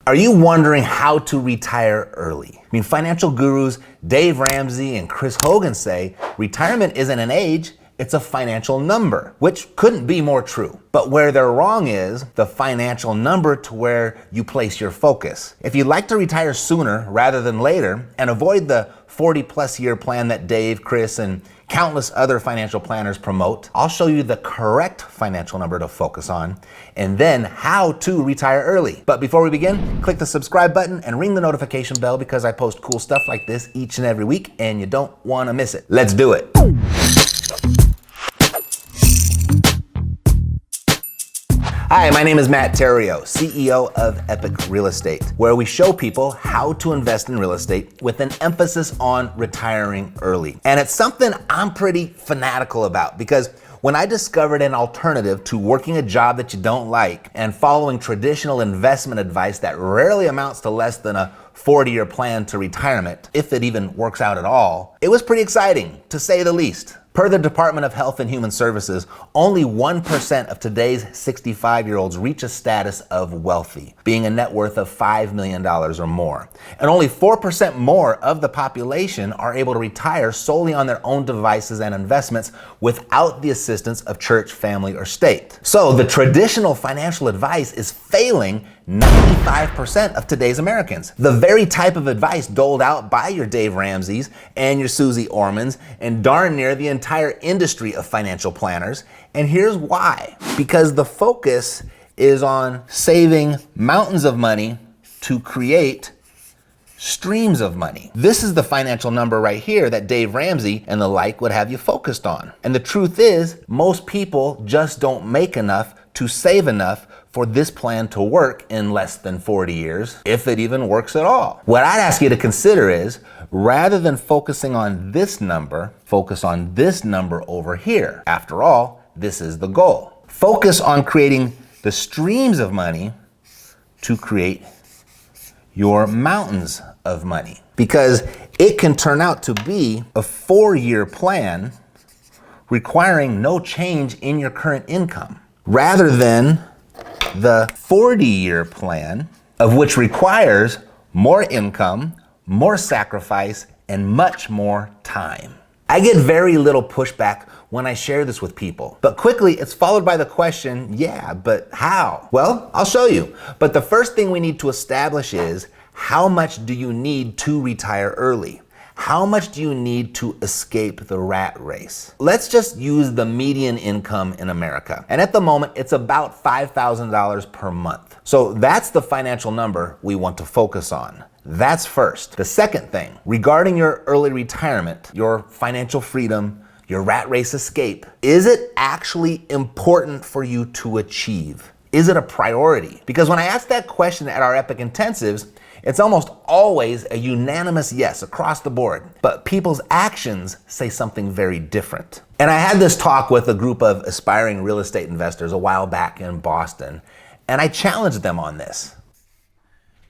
Are you wondering how to retire early? I mean, financial gurus Dave Ramsey and Chris Hogan say retirement isn't an age, it's a financial number, which couldn't be more true. But where they're wrong is the financial number to where you place your focus. If you'd like to retire sooner rather than later and avoid the 40+ year plan that Dave, Chris, and countless other financial planners promote, I'll show you the correct financial number to focus on and then how to retire early. But before we begin, click the subscribe button and ring the notification bell because I post cool stuff like this each and every week and you don't want to miss it. Let's do it. Hi, my name is Matt Theriault, CEO of Epic Real Estate, where we show people how to invest in real estate with an emphasis on retiring early. And it's something I'm pretty fanatical about because when I discovered an alternative to working a job that you don't like and following traditional investment advice that rarely amounts to less than a 40-year plan to retirement, if it even works out at all, it was pretty exciting, to say the least. Per the Department of Health and Human Services, only 1% of today's 65-year-olds reach a status of wealthy, being a net worth of $5 million or more. And only 4% more of the population are able to retire solely on their own devices and investments without the assistance of church, family, or state. So the traditional financial advice is failing 95% of today's Americans. The very type of advice doled out by your Dave Ramseys and your Susie Ormans and darn near the entire industry of financial planners. And here's why. Because the focus is on saving mountains of money to create streams of money. This is the financial number right here that Dave Ramsey and the like would have you focused on. And the truth is, most people just don't make enough to save enough for this plan to work in less than 40 years, if it even works at all. What I'd ask you to consider is, rather than focusing on this number, focus on this number over here. After all, this is the goal. Focus on creating the streams of money to create your mountains of money. Because it can turn out to be a 4-year plan requiring no change in your current income, rather than the 40-year plan, of which requires more income, more sacrifice, and much more time. I get very little pushback when I share this with people, but quickly it's followed by the question, yeah, but how? Well, I'll show you. But the first thing we need to establish is, how much do you need to retire early? How much do you need to escape the rat race? Let's just use the median income in America. And at the moment, it's about $5,000 per month. So that's the financial number we want to focus on. That's first. The second thing, regarding your early retirement, your financial freedom, your rat race escape, is it actually important for you to achieve? Is it a priority? Because when I ask that question at our Epic Intensives, it's almost always a unanimous yes across the board, but people's actions say something very different. And I had this talk with a group of aspiring real estate investors a while back in Boston, and I challenged them on this.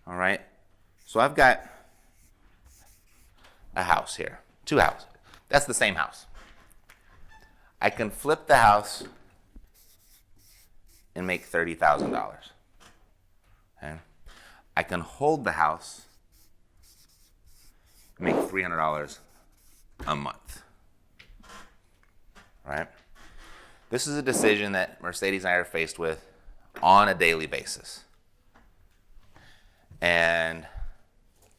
All right, so I've got a house here, 2 houses. That's the same house. I can flip the house and make $30,000. Okay? I can hold the house, make $300 a month, right? This is a decision that Mercedes and I are faced with on a daily basis. And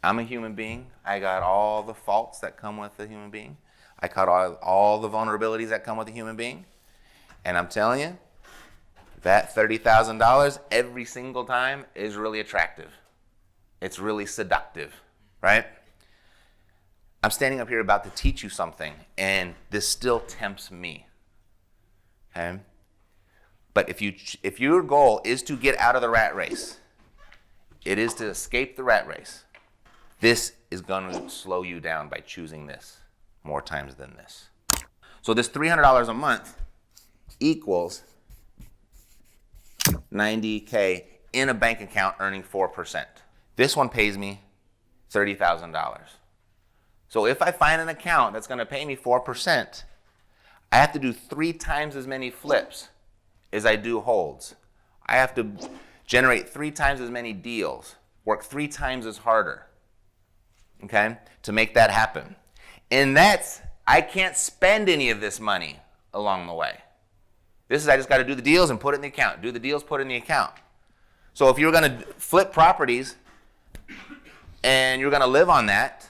I'm a human being. I got all the faults that come with a human being. I got all the vulnerabilities that come with a human being. And I'm telling you, that $30,000 every single time is really attractive. It's really seductive, right? I'm standing up here about to teach you something, and this still tempts me, okay? But if your goal is to get out of the rat race, it is to escape the rat race, this is going to slow you down by choosing this more times than this. So this $300 a month equals $90K in a bank account earning 4%. This one pays me $30,000. So if I find an account that's going to pay me 4%, I have to do 3 times as many flips as I do holds. I have to generate 3 times as many deals. work 3 times as harder, okay, to make that happen. And I can't spend any of this money along the way. I just got to do the deals and put it in the account. Do the deals, put it in the account. So if you're going to flip properties and you're going to live on that,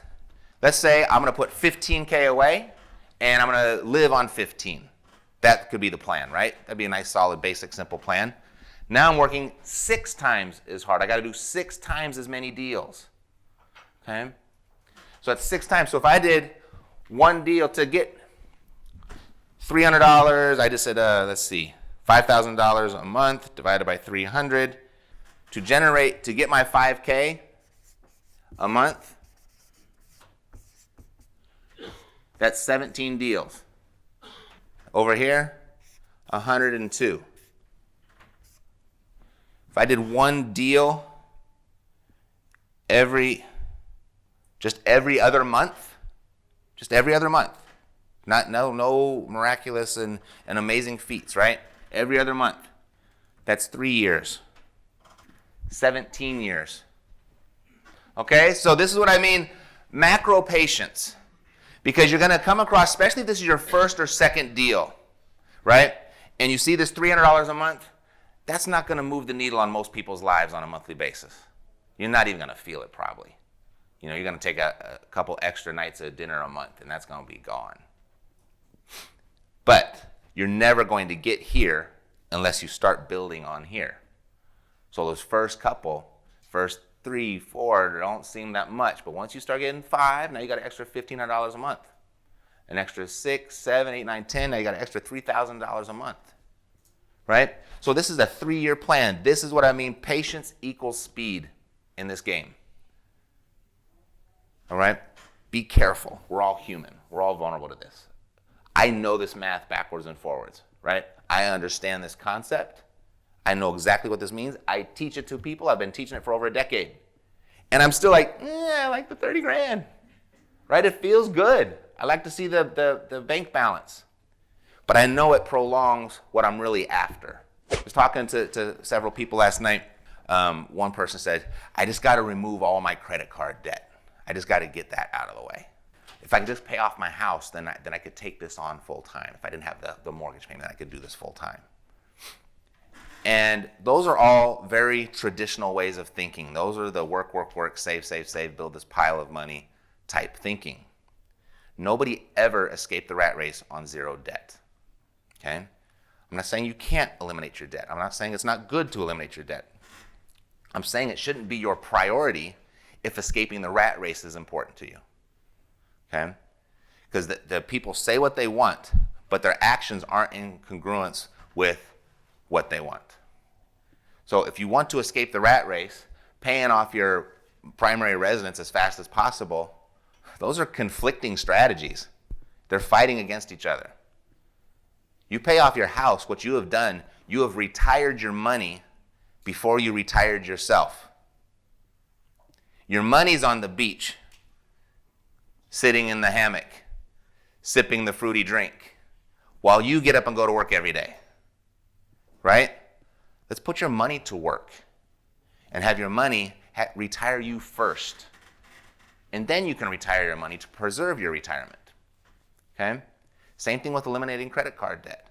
let's say I'm going to put 15K away and I'm going to live on 15. That could be the plan, right? That'd be a nice, solid, basic, simple plan. Now I'm working 6 times as hard. I got to do 6 times as many deals, okay? So that's 6 times. So if I did one deal to get $300, I just said, let's see, $5,000 a month divided by 300 to get my 5K a month, that's 17 deals. Over here, 102. If I did one deal just every other month, no miraculous and amazing feats, right? Every other month, that's 3 years, 17 years. Okay, so this is what I mean, macro patience. Because you're going to come across, especially if this is your first or second deal, right? And you see this $300 a month, that's not going to move the needle on most people's lives on a monthly basis. You're not even going to feel it probably. You're going to take a couple extra nights of dinner a month, and that's going to be gone. But you're never going to get here unless you start building on here. So those first 3, 4 don't seem that much, but once you start getting 5, now you got an extra $1,500 a month. An extra 6, 7, 8, 9, 10, now you got an extra $3,000 a month, right? So this is a 3-year plan. This is what I mean, patience equals speed in this game, all right? Be careful. We're all human. We're all vulnerable to this. I know this math backwards and forwards, right? I understand this concept. I know exactly what this means. I teach it to people. I've been teaching it for over a decade. And I'm still like, I like the 30 grand, right? It feels good. I like to see the bank balance. But I know it prolongs what I'm really after. I was talking to several people last night. One person said, I just got to remove all my credit card debt. I just got to get that out of the way. If I could just pay off my house, then I could take this on full time. If I didn't have the mortgage payment, I could do this full time. And those are all very traditional ways of thinking. Those are the work, save, build this pile of money type thinking. Nobody ever escaped the rat race on 0 debt, okay? I'm not saying you can't eliminate your debt. I'm not saying it's not good to eliminate your debt. I'm saying it shouldn't be your priority if escaping the rat race is important to you, okay? Because the people say what they want, but their actions aren't in congruence with what they want. So if you want to escape the rat race, paying off your primary residence as fast as possible, those are conflicting strategies. They're fighting against each other. You pay off your house, what you have done, you have retired your money before you retired yourself. Your money's on the beach, sitting in the hammock, sipping the fruity drink, while you get up and go to work every day. Right? Let's put your money to work and have your money retire you first. And then you can retire your money to preserve your retirement. Okay? Same thing with eliminating credit card debt.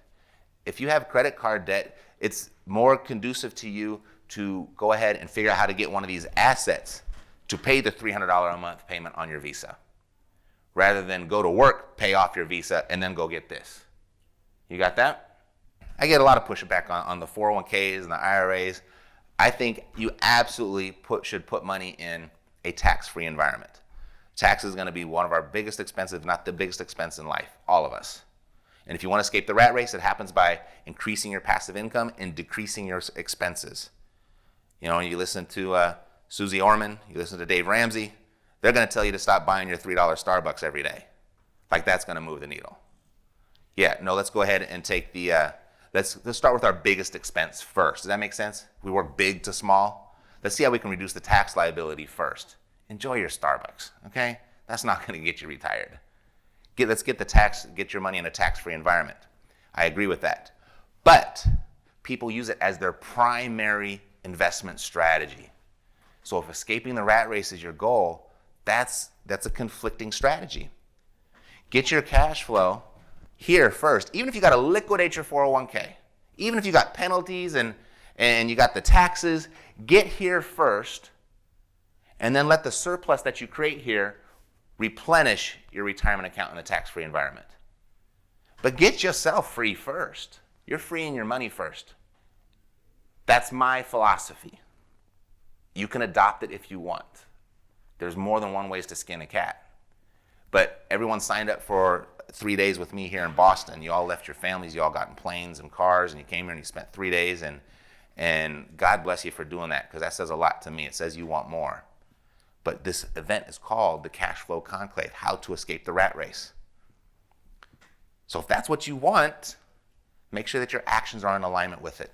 If you have credit card debt, it's more conducive to you to go ahead and figure out how to get one of these assets to pay the $300 a month payment on your Visa, rather than go to work, pay off your Visa, and then go get this. You got that? I get a lot of pushback on the 401ks and the IRAs. I think you absolutely should put money in a tax-free environment. Tax is going to be one of our biggest expenses, if not the biggest expense in life, all of us. And if you want to escape the rat race, it happens by increasing your passive income and decreasing your expenses. You know, you listen to Susie Orman, you listen to Dave Ramsey, they're going to tell you to stop buying your $3 Starbucks every day. Like that's going to move the needle. Yeah, no, let's go ahead and take the... Let's start with our biggest expense first. Does that make sense? We work big to small. Let's see how we can reduce the tax liability first. Enjoy your Starbucks, okay? That's not going to get you retired. Let's get your money in a tax-free environment. I agree with that. But people use it as their primary investment strategy. So if escaping the rat race is your goal, that's a conflicting strategy. Get your cash flow here first. Even if you got to liquidate your 401k, even if you got penalties and you got the taxes, get here first, and then let the surplus that you create here replenish your retirement account in a tax-free environment. But get yourself free first. You're freeing your money first. That's my philosophy. You can adopt it if you want. There's more than one ways to skin a cat. But everyone signed up for 3 days with me here in Boston. You all left your families, you all got in planes and cars, and you came here and you spent 3 days, and God bless you for doing that, because that says a lot to me. It says you want more. But this event is called the Cash Flow Conclave, How to Escape the Rat Race. So if that's what you want, make sure that your actions are in alignment with it.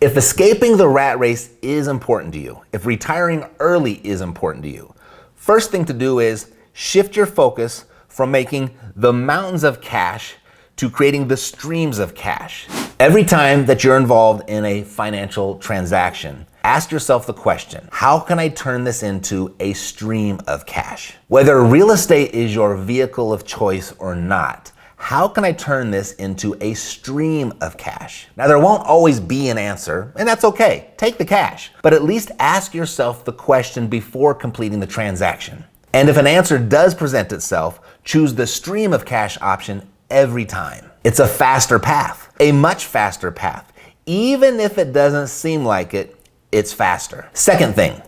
If escaping the rat race is important to you, if retiring early is important to you, first thing to do is shift your focus from making the mountains of cash to creating the streams of cash. Every time that you're involved in a financial transaction, ask yourself the question, how can I turn this into a stream of cash? Whether real estate is your vehicle of choice or not, how can I turn this into a stream of cash? Now, there won't always be an answer, and that's okay. Take the cash, but at least ask yourself the question before completing the transaction. And if an answer does present itself, choose the stream of cash option every time. It's a faster path, a much faster path. Even if it doesn't seem like it, it's faster. Second thing,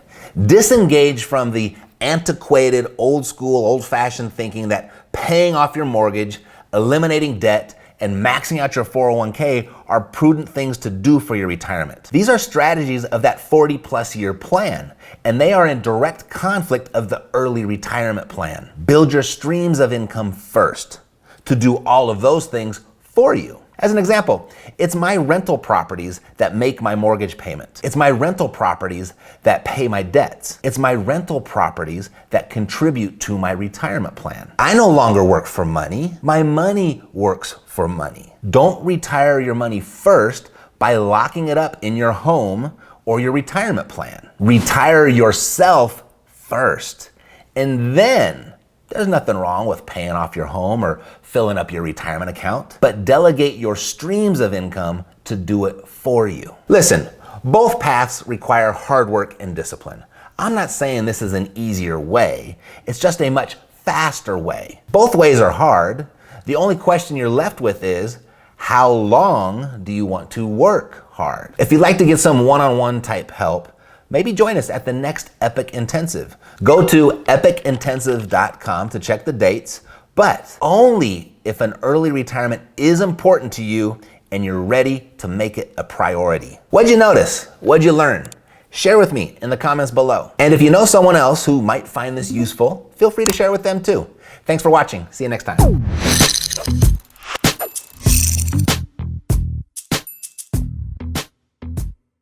disengage from the antiquated, old school, old-fashioned thinking that paying off your mortgage, eliminating debt, and maxing out your 401k are prudent things to do for your retirement. These are strategies of that 40-plus year plan, and they are in direct conflict of the early retirement plan. Build your streams of income first to do all of those things for you. As an example, it's my rental properties that make my mortgage payment. It's my rental properties that pay my debts. It's my rental properties that contribute to my retirement plan. I no longer work for money. My money works for money. Don't retire your money first by locking it up in your home or your retirement plan. Retire yourself first, and then there's nothing wrong with paying off your home or filling up your retirement account, but delegate your streams of income to do it for you. Listen, both paths require hard work and discipline. I'm not saying this is an easier way. It's just a much faster way. Both ways are hard. The only question you're left with is, how long do you want to work hard? If you'd like to get some one-on-one type help, maybe join us at the next Epic Intensive. Go to epicintensive.com to check the dates, but only if an early retirement is important to you and you're ready to make it a priority. What'd you notice? What'd you learn? Share with me in the comments below. And if you know someone else who might find this useful, feel free to share with them too. Thanks for watching. See you next time.